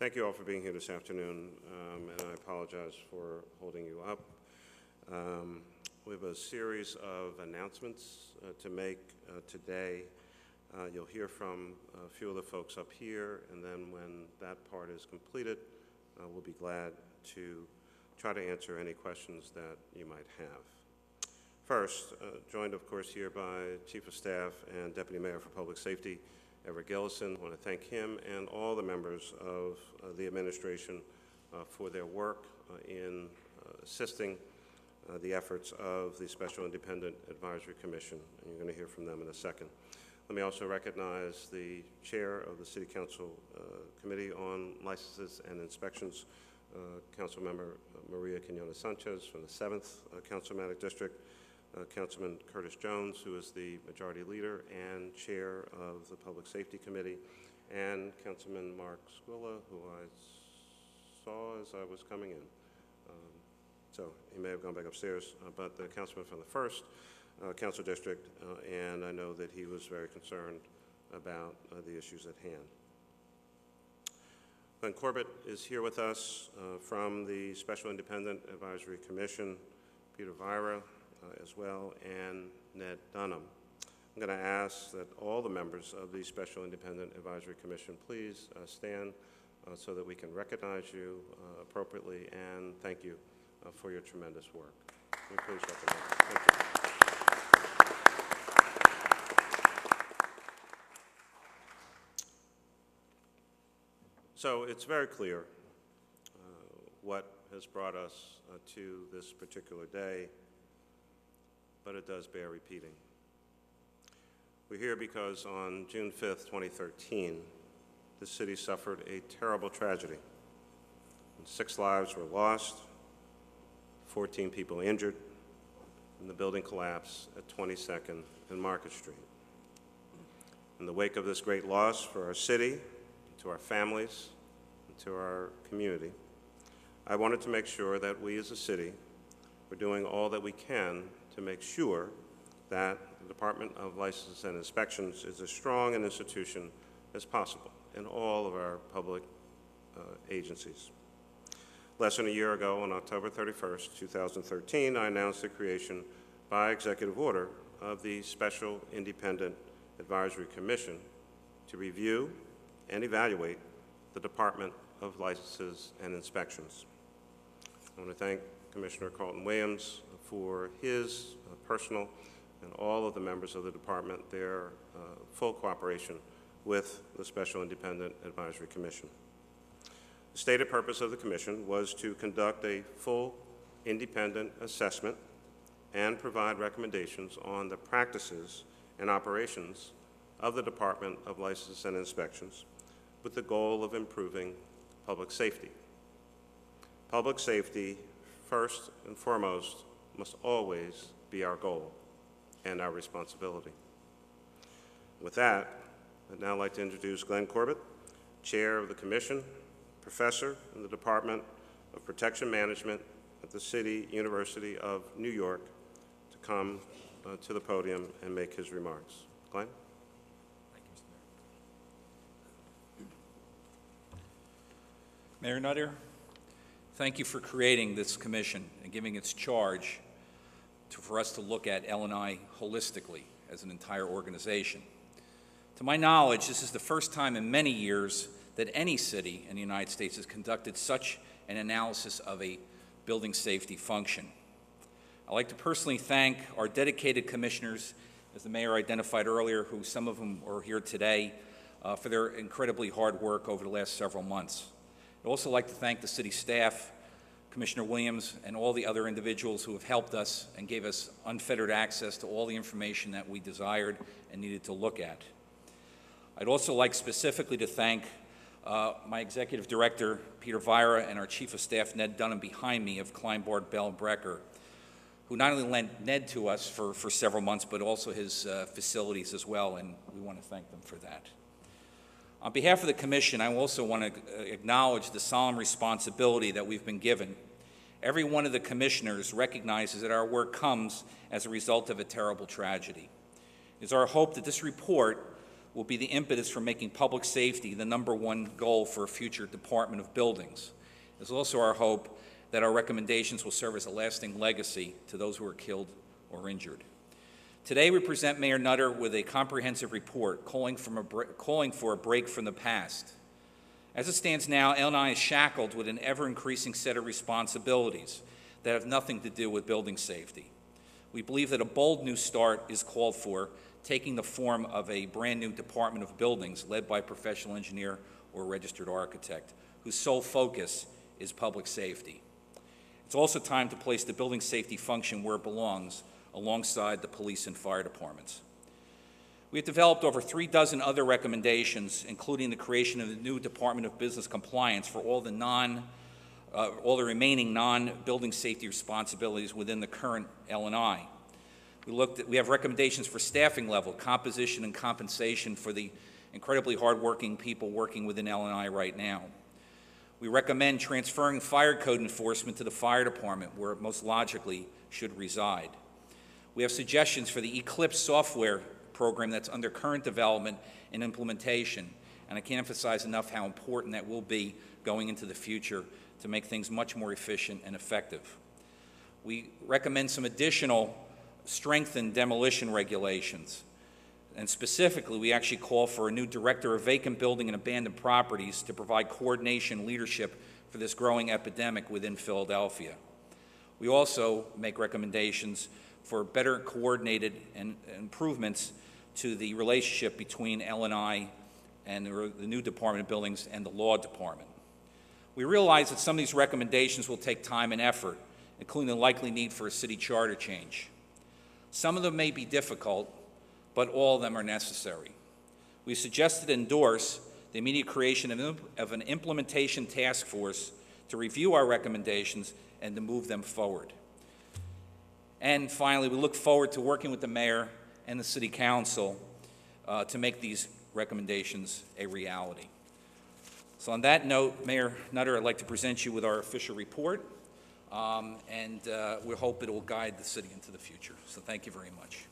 Thank you all for being here this afternoon, and I apologize for holding you up. We have a series of announcements to make today. You'll hear from a few of the folks up here, and then when that part is completed, we'll be glad to try to answer any questions that you might have. First, joined of course here by Chief of Staff and Deputy Mayor for Public Safety, Everett Gillison. I want to thank him and all the members of the administration for their work in assisting the efforts of the Special Independent Advisory Commission, and you're going to hear from them in a second. Let me also recognize the Chair of the City Council Committee on Licenses and Inspections, Councilmember Maria Quinones-Sanchez from the 7th Councilmanic District, Councilman Curtis Jones, who is the Majority Leader and Chair of the Public Safety Committee, and Councilman Mark Squilla, who I saw as I was coming in. So he may have gone back upstairs, but the councilman from the 1st Council District, and I know that he was very concerned about the issues at hand. Glenn Corbett is here with us from the Special Independent Advisory Commission, Peter Vira as well, and Ned Dunham. I'm going to ask that all the members of the Special Independent Advisory Commission please stand so that we can recognize you appropriately, and thank you for your tremendous work. Will you please recognize you? Thank you. So it's very clear what has brought us to this particular day, but it does bear repeating. We're here because on June 5th, 2013, the city suffered a terrible tragedy. 6 lives were lost, 14 people injured, and the building collapsed at 22nd and Market Street. In the wake of this great loss for our city, to our families, and to our community, I wanted to make sure that we as a city were doing all that we can to make sure that the Department of Licenses and Inspections is as strong an institution as possible in all of our public agencies. Less than a year ago, on October 31st, 2013, I announced the creation by executive order of the Special Independent Advisory Commission to review and evaluate the Department of Licenses and Inspections. I want to thank Commissioner Carlton Williams for his personal and all of the members of the department, their full cooperation with the Special Independent Advisory Commission. The stated purpose of the commission was to conduct a full independent assessment and provide recommendations on the practices and operations of the Department of Licenses and Inspections with the goal of improving public safety. Public safety, first and foremost, must always be our goal and our responsibility. With that, I'd now like to introduce Glenn Corbett, Chair of the Commission, Professor in the Department of Protection Management at the City University of New York, to come to the podium and make his remarks. Glenn? Thank you, Mr. Mayor. Mayor Nutter, thank you for creating this commission and giving its charge for us to look at L&I holistically as an entire organization. To my knowledge, this is the first time in many years that any city in the United States has conducted such an analysis of a building safety function. I'd like to personally thank our dedicated commissioners, as the mayor identified earlier, who some of them are here today, for their incredibly hard work over the last several months. I'd also like to thank the city staff, Commissioner Williams, and all the other individuals who have helped us and gave us unfettered access to all the information that we desired and needed to look at. I'd also like specifically to thank my Executive Director, Peter Vira, and our Chief of Staff, Ned Dunham, behind me of Kleinbord, Bell, Brecker, who not only lent Ned to us for several months, but also his facilities as well, and we want to thank them for that. On behalf of the Commission, I also want to acknowledge the solemn responsibility that we've been given. Every one of the commissioners recognizes that our work comes as a result of a terrible tragedy. It is our hope that this report will be the impetus for making public safety the #1 goal for a future Department of Buildings. It's also our hope that our recommendations will serve as a lasting legacy to those who are killed or injured. Today we present Mayor Nutter with a comprehensive report calling for a break from the past. As it stands now, LNI is shackled with an ever-increasing set of responsibilities that have nothing to do with building safety. We believe that a bold new start is called for, taking the form of a brand new Department of Buildings led by a professional engineer or registered architect, whose sole focus is public safety. It's also time to place the building safety function where it belongs, alongside the police and fire departments. We have developed over 36 other recommendations, including the creation of the new Department of Business Compliance for all the remaining non-building safety responsibilities within the current L&I. We have recommendations for staffing level, composition, and compensation for the incredibly hardworking people working within L&I right now. We recommend transferring fire code enforcement to the fire department, where it most logically should reside. We have suggestions for the Eclipse software program that's under current development and implementation, and I can't emphasize enough how important that will be going into the future to make things much more efficient and effective. We recommend some additional strengthened demolition regulations, and specifically we actually call for a new director of vacant building and abandoned properties to provide coordination and leadership for this growing epidemic within Philadelphia. We also make recommendations for better coordinated and improvements to the relationship between L&I and the new Department of Buildings and the Law Department. We realize that some of these recommendations will take time and effort, including the likely need for a city charter change. Some of them may be difficult, but all of them are necessary. We suggested and endorse the immediate creation of an implementation task force to review our recommendations and to move them forward. And finally, we look forward to working with the mayor and the city council to make these recommendations a reality. So on that note, Mayor Nutter, I'd like to present you with our official report, and we hope it will guide the city into the future. So thank you very much.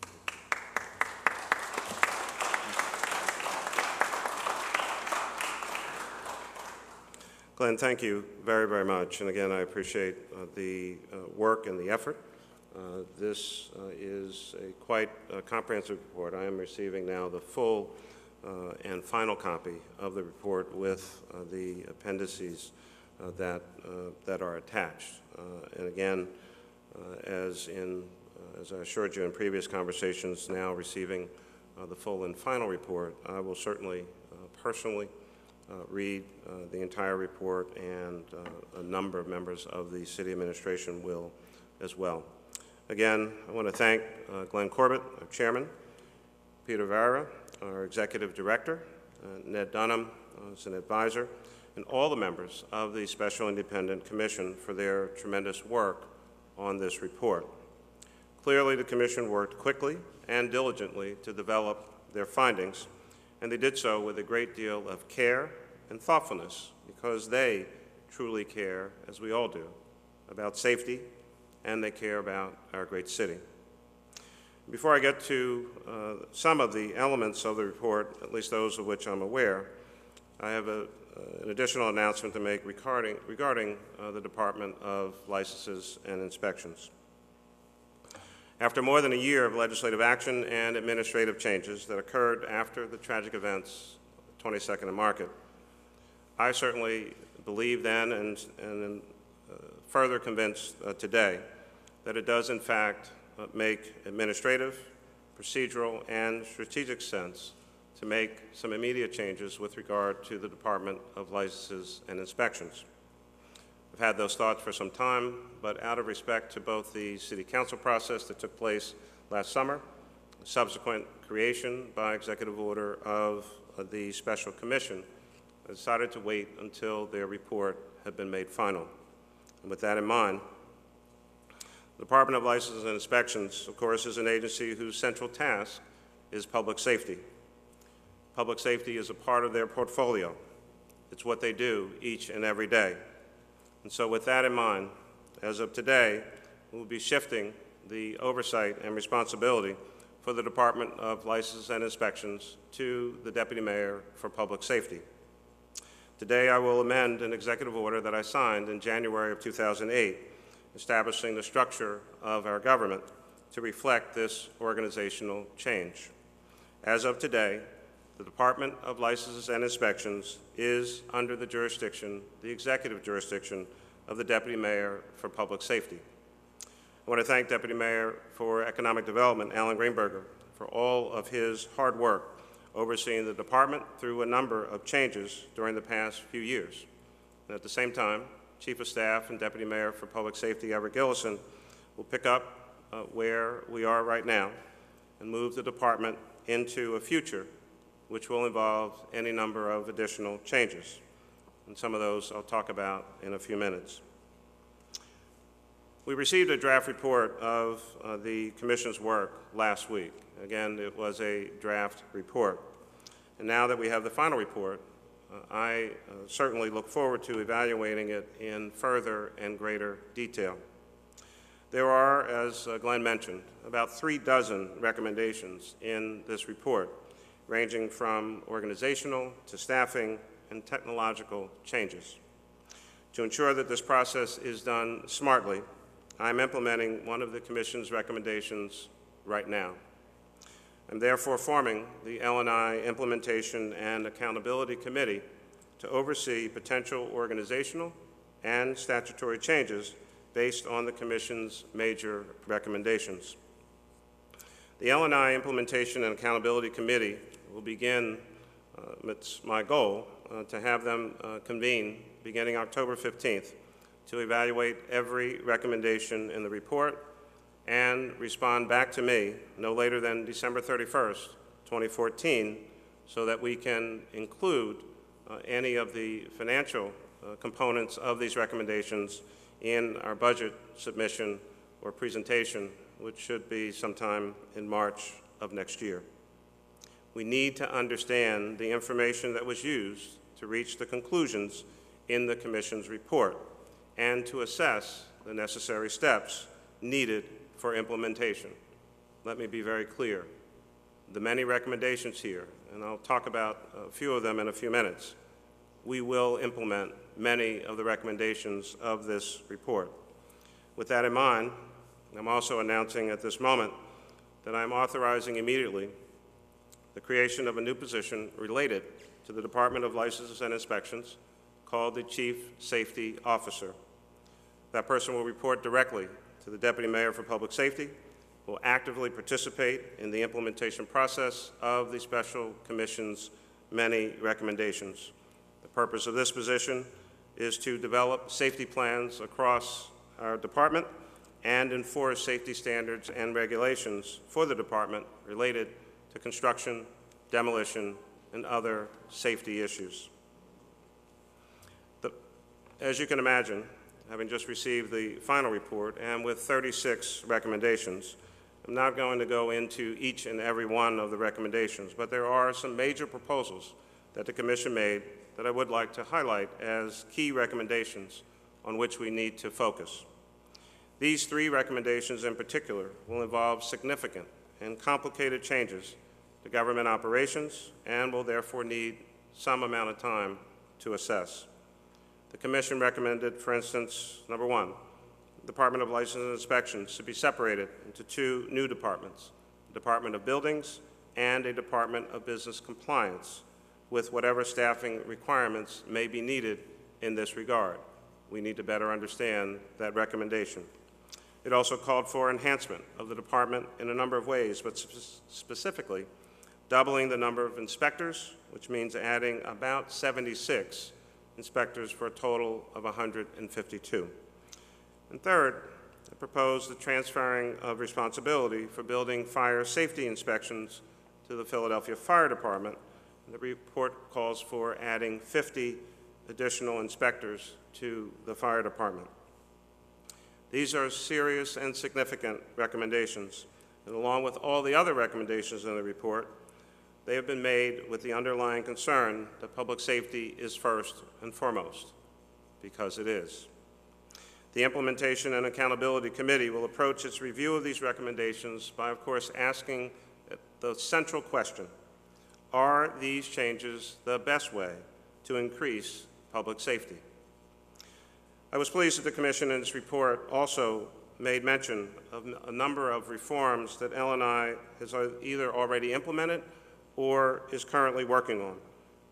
Glenn, thank you very, very much. And again, I appreciate the work and the effort. This is a quite comprehensive report. I am receiving now the full and final copy of the report with the appendices that are attached. And again, as I assured you in previous conversations, now receiving the full and final report, I will certainly personally read the entire report, and a number of members of the city administration will as well. Again, I want to thank Glenn Corbett, our chairman, Peter Vara, our executive director, Ned Dunham as an advisor, and all the members of the Special Independent Commission for their tremendous work on this report. Clearly, the Commission worked quickly and diligently to develop their findings, and they did so with a great deal of care and thoughtfulness, because they truly care, as we all do, about safety, and they care about our great city. Before I get to some of the elements of the report, at least those of which I'm aware, I have an additional announcement to make regarding the Department of Licenses and Inspections. After more than a year of legislative action and administrative changes that occurred after the tragic events, 22nd and Market, I certainly believe then and further convinced today that it does in fact make administrative, procedural, and strategic sense to make some immediate changes with regard to the Department of Licenses and Inspections. I've had those thoughts for some time, but out of respect to both the City Council process that took place last summer, the subsequent creation by executive order of the Special Commission, I decided to wait until their report had been made final. And with that in mind, the Department of Licenses and Inspections, of course, is an agency whose central task is public safety. Public safety is a part of their portfolio. It's what they do each and every day. And so with that in mind, as of today, we'll be shifting the oversight and responsibility for the Department of Licenses and Inspections to the Deputy Mayor for Public Safety. Today, I will amend an executive order that I signed in January of 2008, establishing the structure of our government to reflect this organizational change. As of today, the Department of Licenses and Inspections is under the jurisdiction, the executive jurisdiction, of the Deputy Mayor for Public Safety. I want to thank Deputy Mayor for Economic Development, Alan Greenberger, for all of his hard work overseeing the department through a number of changes during the past few years. And at the same time, Chief of Staff and Deputy Mayor for Public Safety, Everett Gillison, will pick up where we are right now and move the department into a future which will involve any number of additional changes. And some of those I'll talk about in a few minutes. We received a draft report of the Commission's work last week. Again, it was a draft report. And now that we have the final report, I certainly look forward to evaluating it in further and greater detail. There are, as Glenn mentioned, about 36 recommendations in this report, ranging from organizational to staffing and technological changes. To ensure that this process is done smartly, I'm implementing one of the Commission's recommendations right now. I'm therefore forming the L&I Implementation and Accountability Committee to oversee potential organizational and statutory changes based on the Commission's major recommendations. The L&I Implementation and Accountability Committee will begin, it's my goal, to have them convene beginning October 15th to evaluate every recommendation in the report and respond back to me no later than December 31st, 2014, so that we can include any of the financial components of these recommendations in our budget submission or presentation, which should be sometime in March of next year. We need to understand the information that was used to reach the conclusions in the Commission's report and to assess the necessary steps needed for implementation. Let me be very clear. The many recommendations here, and I'll talk about a few of them in a few minutes, we will implement many of the recommendations of this report. With that in mind, I'm also announcing at this moment that I'm authorizing immediately the creation of a new position related to the Department of Licenses and Inspections called the Chief Safety Officer. That person will report directly to the Deputy Mayor for Public Safety, will actively participate in the implementation process of the Special Commission's many recommendations. The purpose of this position is to develop safety plans across our department and enforce safety standards and regulations for the department related to construction, demolition, and other safety issues. As you can imagine, having just received the final report and with 36 recommendations, I'm not going to go into each and every one of the recommendations, but there are some major proposals that the Commission made that I would like to highlight as key recommendations on which we need to focus. These 3 recommendations in particular will involve significant and complicated changes to government operations and will therefore need some amount of time to assess. The Commission recommended, for instance, number 1, the Department of License and Inspections to be separated into 2 new departments, the Department of Buildings and a Department of Business Compliance, with whatever staffing requirements may be needed in this regard. We need to better understand that recommendation. It also called for enhancement of the department in a number of ways, but specifically doubling the number of inspectors, which means adding about 76 inspectors for a total of 152. And third, it proposed the transferring of responsibility for building fire safety inspections to the Philadelphia Fire Department. The report calls for adding 50 additional inspectors to the fire department. These are serious and significant recommendations, and along with all the other recommendations in the report, they have been made with the underlying concern that public safety is first and foremost, because it is. The Implementation and Accountability Committee will approach its review of these recommendations by, of course, asking the central question: are these changes the best way to increase public safety? I was pleased that the Commission in its report also made mention of a number of reforms that L&I has either already implemented or is currently working on.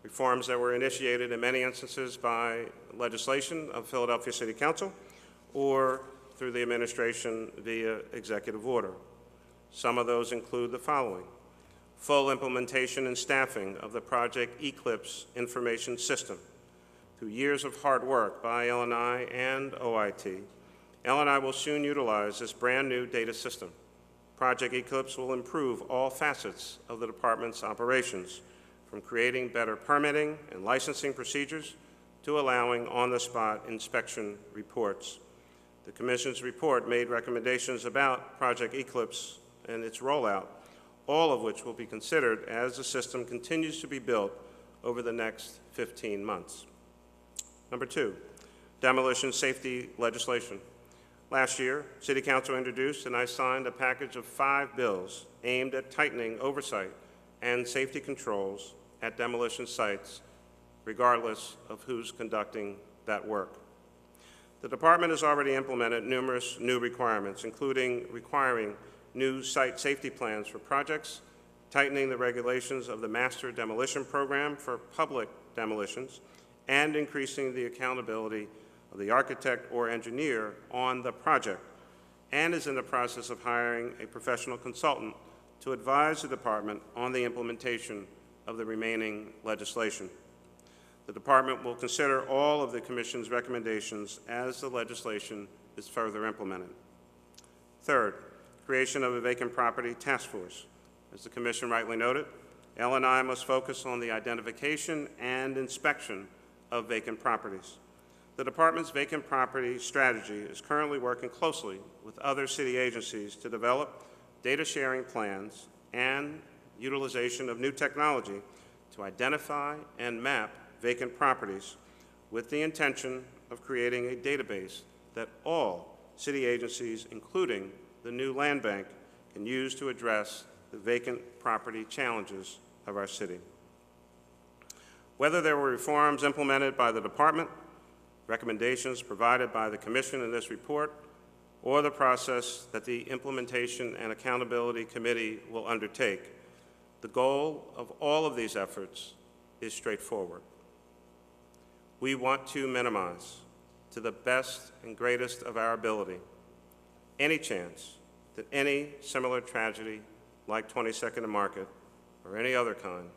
Reforms that were initiated in many instances by legislation of Philadelphia City Council or through the administration via executive order. Some of those include the following: full implementation and staffing of the Project Eclipse information system. Through years of hard work by L&I and OIT, L&I will soon utilize this brand new data system. Project Eclipse will improve all facets of the department's operations, from creating better permitting and licensing procedures to allowing on-the-spot inspection reports. The Commission's report made recommendations about Project Eclipse and its rollout, all of which will be considered as the system continues to be built over the next 15 months. Number two, demolition safety legislation. Last year, City Council introduced and I signed a package of 5 bills aimed at tightening oversight and safety controls at demolition sites, regardless of who's conducting that work. The department has already implemented numerous new requirements, including requiring new site safety plans for projects, tightening the regulations of the Master Demolition Program for public demolitions, and increasing the accountability of the architect or engineer on the project, and is in the process of hiring a professional consultant to advise the department on the implementation of the remaining legislation. The department will consider all of the Commission's recommendations as the legislation is further implemented. Third, creation of a vacant property task force. As the Commission rightly noted, L&I must focus on the identification and inspection of vacant properties. The department's vacant property strategy is currently working closely with other city agencies to develop data sharing plans and utilization of new technology to identify and map vacant properties with the intention of creating a database that all city agencies, including the new land bank, can use to address the vacant property challenges of our city. Whether there were reforms implemented by the department, recommendations provided by the Commission in this report, or the process that the Implementation and Accountability Committee will undertake, the goal of all of these efforts is straightforward. We want to minimize, to the best and greatest of our ability, any chance that any similar tragedy like 22nd and Market or any other kind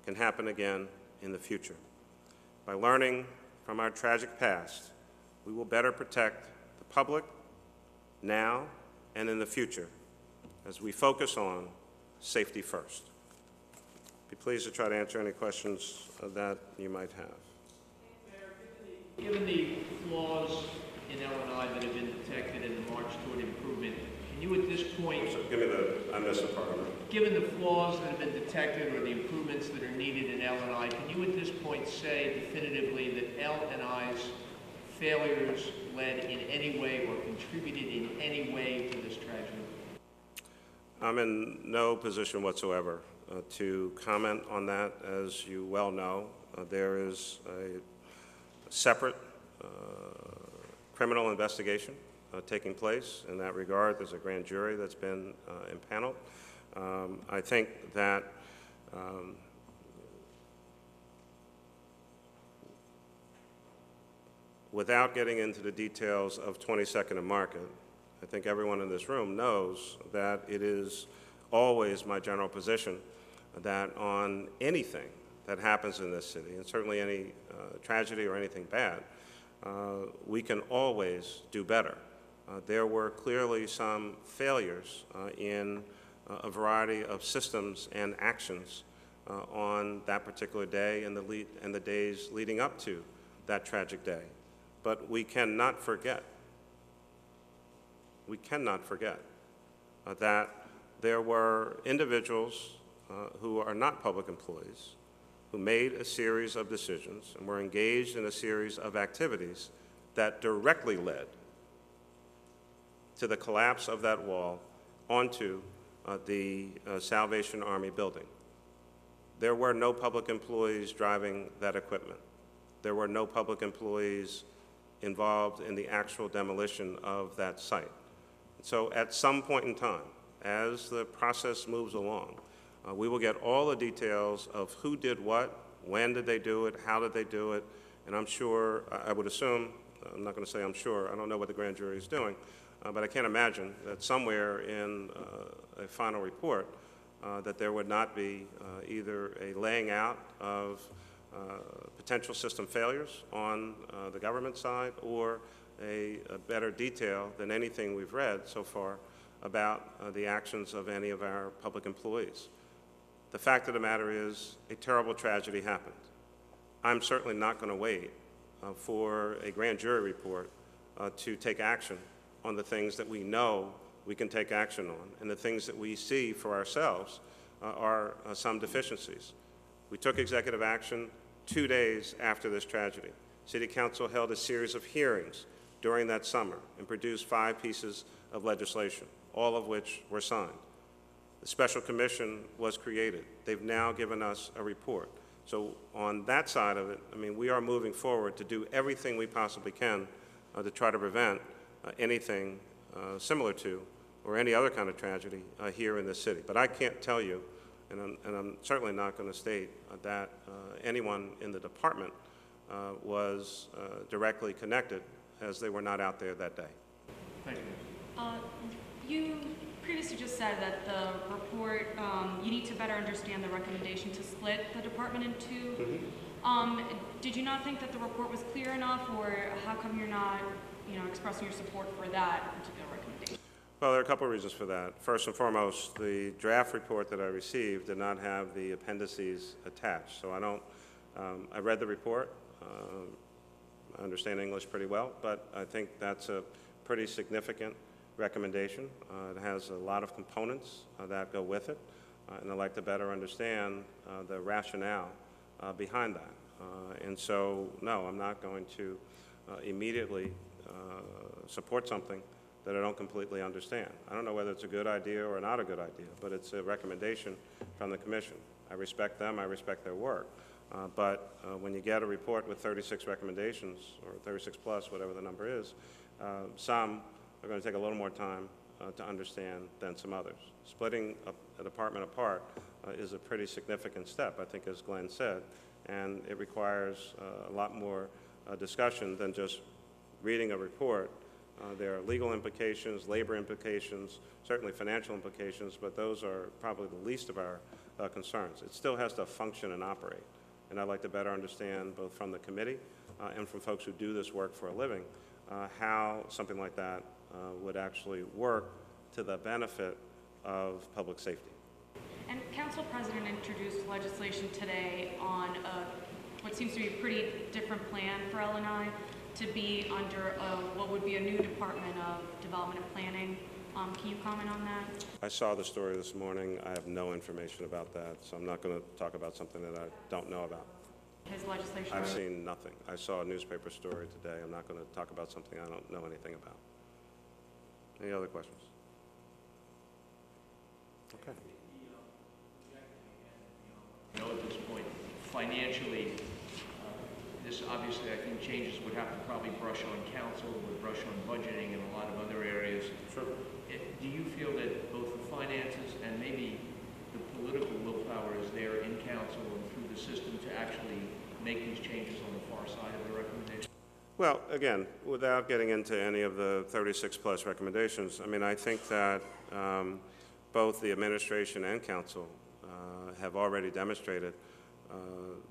can happen again in the future. By learning from our tragic past, we will better protect the public now and in the future as we focus on safety first. Be pleased to try to answer any questions that you might have. Mayor, given the flaws in L&I that have been detected in the march toward improvement, can you at this point... So I missed the part of it. Given the flaws that have been detected or the improvements that are needed in L&I, can you at this point say definitively that L&I's failures led in any way or contributed in any way to this tragedy? I'm in no position whatsoever to comment on that. As you well know, there is a separate criminal investigation taking place. In that regard, there's a grand jury that's been impaneled. I think that without getting into the details of 22nd and Market, I think everyone in this room knows that it is always my general position that on anything that happens in this city, and certainly any tragedy or anything bad, we can always do better. There were clearly some failures in a variety of systems and actions on that particular day and the days leading up to that tragic day. But we cannot forget that there were individuals who are not public employees who made a series of decisions and were engaged in a series of activities that directly led to the collapse of that wall onto the Salvation Army building. There were no public employees driving that equipment. There were no public employees involved in the actual demolition of that site. So at some point in time, as the process moves along, we will get all the details of who did what, when did they do it, how did they do it, and I'm sure, I would assume, I'm not going to say I'm sure, I don't know what the grand jury is doing, but I can't imagine that somewhere in a final report that there would not be either a laying out of potential system failures on the government side or a better detail than anything we've read so far about the actions of any of our public employees. The fact of the matter is a terrible tragedy happened. I'm certainly not going to wait for a grand jury report to take action on the things that we know we can take action on, and the things that we see for ourselves are some deficiencies. We took executive action 2 days after this tragedy. City Council held a series of hearings during that summer and produced 5 pieces of legislation, all of which were signed. The special commission was created. They've now given us a report. So on that side of it, I mean, we are moving forward to do everything we possibly can to try to prevent anything similar to or any other kind of tragedy here in this city. But I can't tell you, and I'm certainly not going to state that anyone in the department was directly connected, as they were not out there that day. Thank you. You previously just said that the report, you need to better understand the recommendation to split the department in two. Did you not think that the report was clear enough, or how come you're not, expressing your support for that particular recommendation? Well, there are a couple of reasons for that. First and foremost, the draft report that I received did not have the appendices attached. So I read the report. I understand English pretty well, but I think that's a pretty significant recommendation. It has a lot of components that go with it, and I'd like to better understand the rationale behind that. And so, no, I'm not going to immediately support something that I don't completely understand. I don't know whether it's a good idea or not a good idea, but it's a recommendation from the commission. I respect them, I respect their work. But when you get a report with 36 recommendations, or 36 plus, whatever the number is, some are going to take a little more time to understand than some others. Splitting a department apart is a pretty significant step, I think, as Glenn said, and it requires a lot more discussion than just reading a report. There are legal implications, labor implications, certainly financial implications, but those are probably the least of our concerns. It still has to function and operate, and I'd like to better understand, both from the committee and from folks who do this work for a living, how something like that would actually work to the benefit of public safety. And Council President introduced legislation today on what seems to be a pretty different plan for L&I to be under what would be a new Department of Development and Planning. Can you comment on that? I saw the story this morning. I have no information about that, so I'm not going to talk about something that I don't know about. His legislation? I've seen nothing. I saw a newspaper story today. I'm not going to talk about something I don't know anything about. Any other questions? Okay. At this point, financially, this obviously, I think, changes would have to probably brush on council, would brush on budgeting and a lot of other areas. Sure. Do you feel that both the finances and maybe the political willpower is there in council and through the system to actually make these changes on the far side of the recommendation? Well, again, without getting into any of the 36-plus recommendations, I mean, I think that both the administration and council have already demonstrated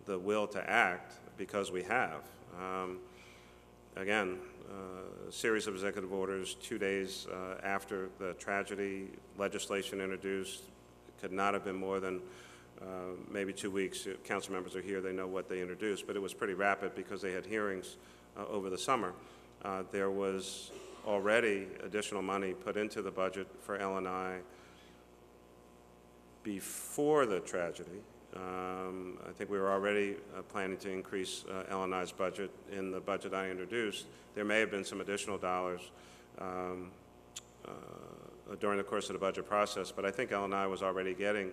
the will to act because we have. Again, a series of executive orders 2 days after the tragedy, legislation introduced, could not have been more than maybe 2 weeks. Council members are here, they know what they introduced, but it was pretty rapid because they had hearings over the summer. There was already additional money put into the budget for L&I before the tragedy. I think we were already planning to increase L&I's budget in the budget I introduced. There may have been some additional dollars during the course of the budget process, but I think L&I was already getting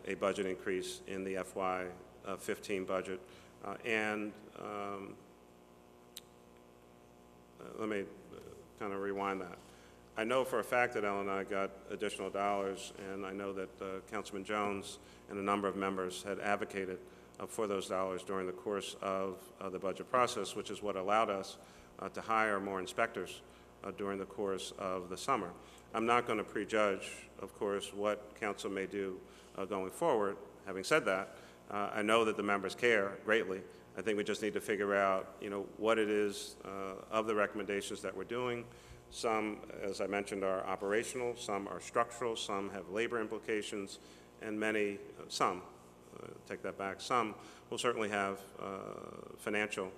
a budget increase in the FY15 budget. Let me kind of rewind that. I know for a fact that L&I got additional dollars, and I know that Councilman Jones and a number of members had advocated for those dollars during the course of the budget process, which is what allowed us to hire more inspectors during the course of the summer. I'm not going to prejudge, of course, what council may do going forward. Having said that, I know that the members care greatly. I think we just need to figure out, what it is of the recommendations that we're doing. Some, as I mentioned, are operational, some are structural, some have labor implications, and some, take that back, some will certainly have financial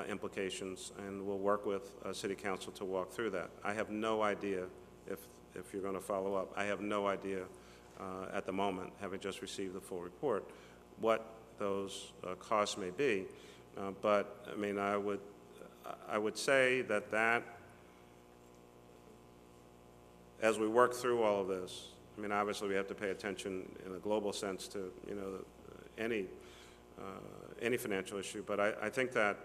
implications, and we'll work with City Council to walk through that. I have no idea, if you're going to follow up, I have no idea at the moment, having just received the full report, what those costs may be. But I mean, I would say that as we work through all of this, I mean, obviously we have to pay attention in a global sense to any financial issue. But I think that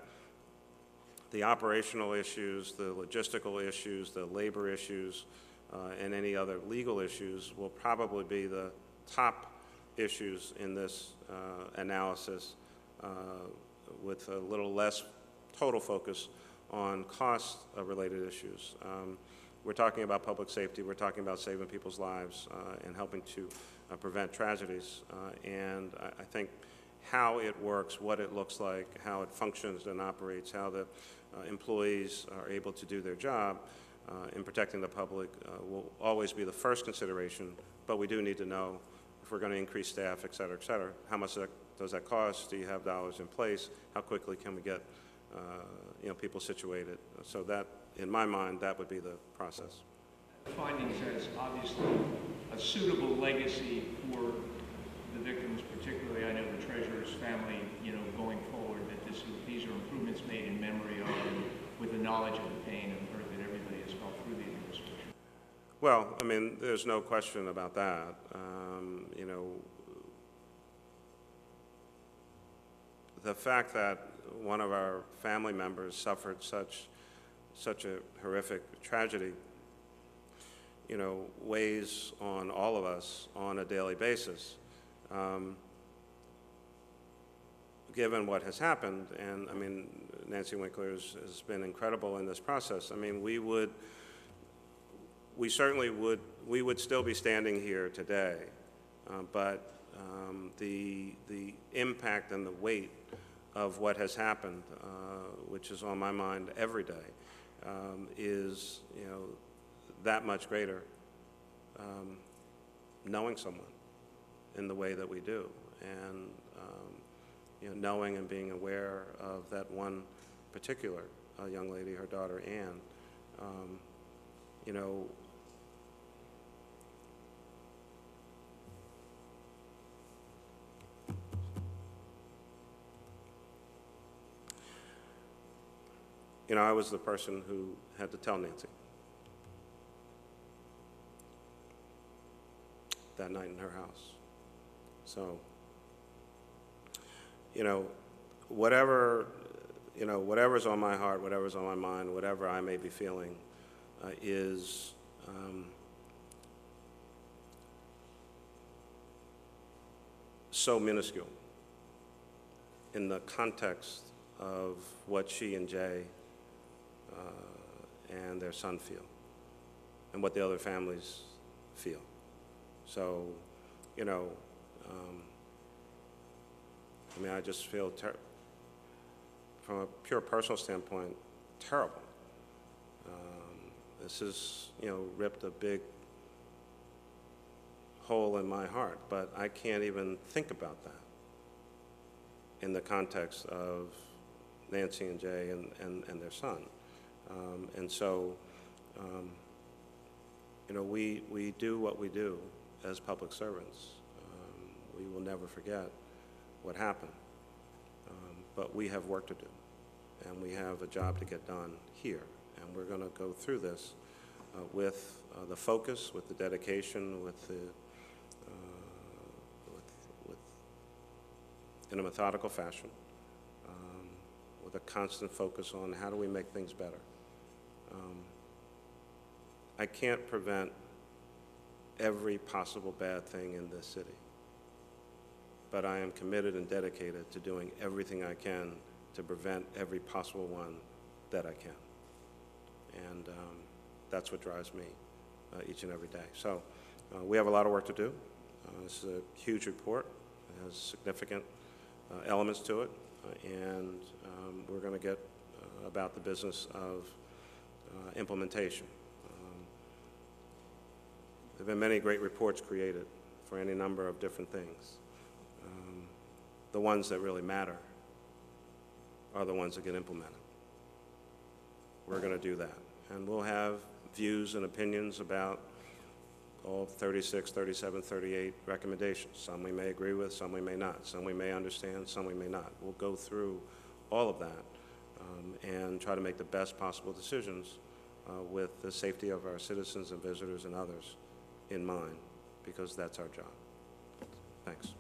the operational issues, the logistical issues, the labor issues, and any other legal issues will probably be the top issues in this analysis, with a little less total focus on cost-related issues. We're talking about public safety, we're talking about saving people's lives and helping to prevent tragedies. And I think how it works, what it looks like, how it functions and operates, how the employees are able to do their job in protecting the public will always be the first consideration, but we do need to know if we're going to increase staff, et cetera, how much does that cost? Do you have dollars in place? How quickly can we get people situated? So that, in my mind, that would be the process. The findings as obviously a suitable legacy for the victims, particularly I know the treasurer's family, going forward, that these are improvements made in memory of and with the knowledge of the pain and hurt that everybody has felt through the administration. Well, I mean, there's no question about that. The fact that one of our family members suffered such a horrific tragedy, weighs on all of us on a daily basis. Given what has happened, and I mean, Nancy Winkler has been incredible in this process. I mean, we would still be standing here today, but the impact and the weight of what has happened, which is on my mind every day, is that much greater knowing someone in the way that we do, and knowing and being aware of that one particular young lady, her daughter Anne. I was the person who had to tell Nancy that night in her house. So, whatever's on my heart, whatever's on my mind, whatever I may be feeling, is so minuscule in the context of what she and Jay and their son feel, and what the other families feel. So, I mean, I just feel, from a pure personal standpoint, terrible. This has, ripped a big hole in my heart, but I can't even think about that in the context of Nancy and Jay and their son. And so, we do what we do as public servants. We will never forget what happened. But we have work to do, and we have a job to get done here, and we're going to go through this with the focus, with the dedication, with the in a methodical fashion, with a constant focus on how do we make things better. I can't prevent every possible bad thing in this city, but I am committed and dedicated to doing everything I can to prevent every possible one that I can. And that's what drives me each and every day. So we have a lot of work to do. This is a huge report. It has significant elements to it, and we're going to get about the business of implementation. There have been many great reports created for any number of different things. The ones that really matter are the ones that get implemented. We're going to do that. And we'll have views and opinions about all 36, 37, 38 recommendations. Some we may agree with, some we may not. Some we may understand, some we may not. We'll go through all of that and try to make the best possible decisions with the safety of our citizens and visitors and others in mind, because that's our job. Thanks.